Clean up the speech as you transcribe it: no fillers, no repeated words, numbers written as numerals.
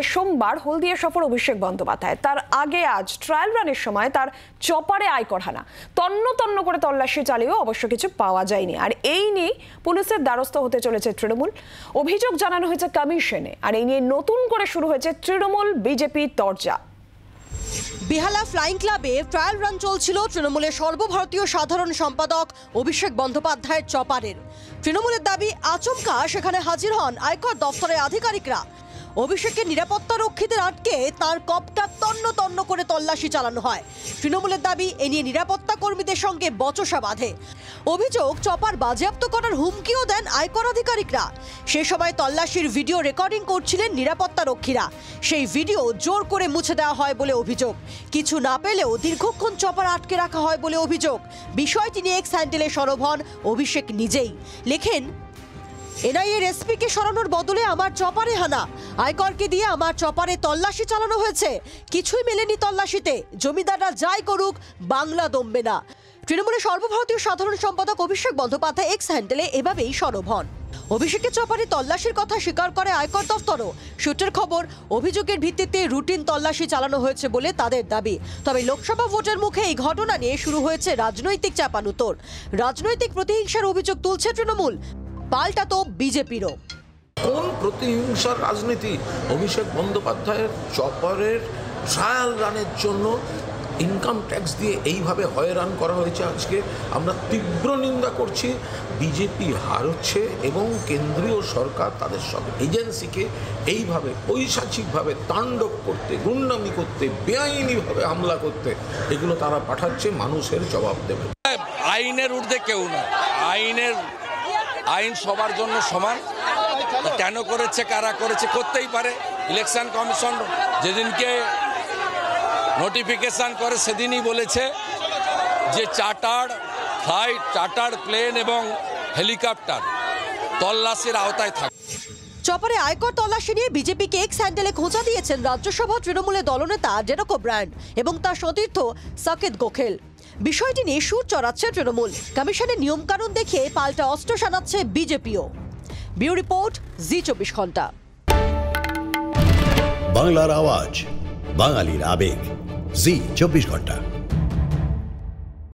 সোমবার হলদিয়া সফর অভিষেক বন্দ্যোপাধ্যায়। তার আগে আজ ট্রায়াল রানের সময় তার চপারে আয়কর হানা তন্ন তন্ন করে তল্লাশি চালিয়েও অবশ্য কিছু পাওয়া যায়নি। আর এই নিয়ে পুলিশের দ্বারস্থ হতে চলেছে তৃণমূল। অভিযোগ জানানো হয়েছে কমিশনে। আর এই নিয়ে নতুন করে শুরু হয়েছে তৃণমূল বিজেপি তরজা। বেহালা ফ্লাইং ক্লাবে ট্রায়াল রান চলছিল তৃণমূলের সর্বভারতীয় সাধারণ সম্পাদক অভিষেক বন্দ্যোপাধ্যায়ের চপারের। তৃণমূলের দাবি, আচমকা সেখানে হাজির হন আয়কর দফতরের আধিকারিকরা। অভিষেকের নিরাপত্তা রক্ষীদের আটকে তার কপ্টার তন্ন তন্ন করে তল্লাশি চালানো হয়। তৃণমূলের দাবি, এ নিয়ে নিরাপত্তা কর্মীদের সঙ্গে বচসা বাঁধে। অভিযোগ, চপার বাজেয়াপ্ত করার হুমকিও দেন আয়কর আধিকারিকরা। সে সময় তল্লাশির ভিডিও রেকর্ডিং করছিলেন নিরাপত্তা রক্ষীরা। সেই ভিডিও জোর করে মুছে দেওয়া হয় বলে অভিযোগ। কিছু না পেলেও দীর্ঘক্ষণ চপার আটকে রাখা হয় বলে অভিযোগ। বিষয়টি নিয়ে এক্স হ্যান্ডেলে সরব হন অভিষেক নিজেই। লেখেন, এনআইএর এসপিকে সরানোর বদলে আমার চপারে হানা, আয়করকে দিয়ে আমার চপারে তল্লাশি চালানো হয়েছে, কিছুই মেলেনি তল্লাশিতে, জমিদাররা যাই করুক বাংলা দমবে না। তৃণমূলের সর্বভারতীয় সাধারণ সম্পাদক অভিষেক বন্দ্যোপাধ্যায় এক্স হ্যান্ডেলে এভাবেই সরব হন। অভিষেকের চপারে তল্লাশির কথা স্বীকার করে আয়কর দফতরও। সূত্রের খবর, অভিযোগের ভিত্তিতে রুটিন তল্লাশি চালানো হয়েছে বলে তাদের দাবি। তবে লোকসভা ভোটের মুখে এই ঘটনা নিয়ে শুরু হয়েছে রাজনৈতিক চাপানুতোর। রাজনৈতিক প্রতিহিংসার অভিযোগ তুলছে তৃণমূল, পাল্টা তো বিজেপিরও। কোন প্রতিহিংসার রাজনীতি? অভিষেক বন্দ্যোপাধ্যায়ের চপারের ট্রায়াল রানের জন্য ইনকাম ট্যাক্স দিয়ে এইভাবে হয়রান করা হয়েছে। আজকে আমরা তীব্র নিন্দা করছি। বিজেপি হারছে এবং কেন্দ্রীয় সরকার তাদের সব এজেন্সিকে এইভাবে পৈশাচিকভাবে তাণ্ডব করতে, গুন্ডামি করতে, বেআইনিভাবে হামলা করতে, এগুলো তারা পাঠাচ্ছে। মানুষের জবাব দেবে। আইনের ঊর্ধ্বে কেউ নয়। আইন সবার জন্য সমান। কেন করেছে, কারা করেছে, করতেই পারে। ইলেকশন কমিশন যেদিনকে নোটিফিকেশন করে সেদিনই বলেছে যে চার্টার্ড ফ্লাইট, চার্টার্ড প্লেন এবং হেলিকপ্টার তল্লাশির আওতায় থাকে। চপারে আয়কর তল্লাশি নিয়ে বিজেপিকে এক্স হ্যান্ডেলে খোঁচা দিয়েছেন রাজ্যসভা তৃণমূলের দলনেতা ডেরেক ওব্রায়েন এবং তার সতীর্থ সাকেত গোখেল। বিষয়টি নিয়ে সুর চড়াচ্ছে তৃণমূল। কমিশনের নিয়মকানুন দেখিয়ে পাল্টা অস্ত্র শানাচ্ছে বিজেপিও। ব্যুরো রিপোর্ট, জি24 ঘন্টা। বাংলার আওয়াজ, বাঙালির আবেগ, জি24 ঘন্টা।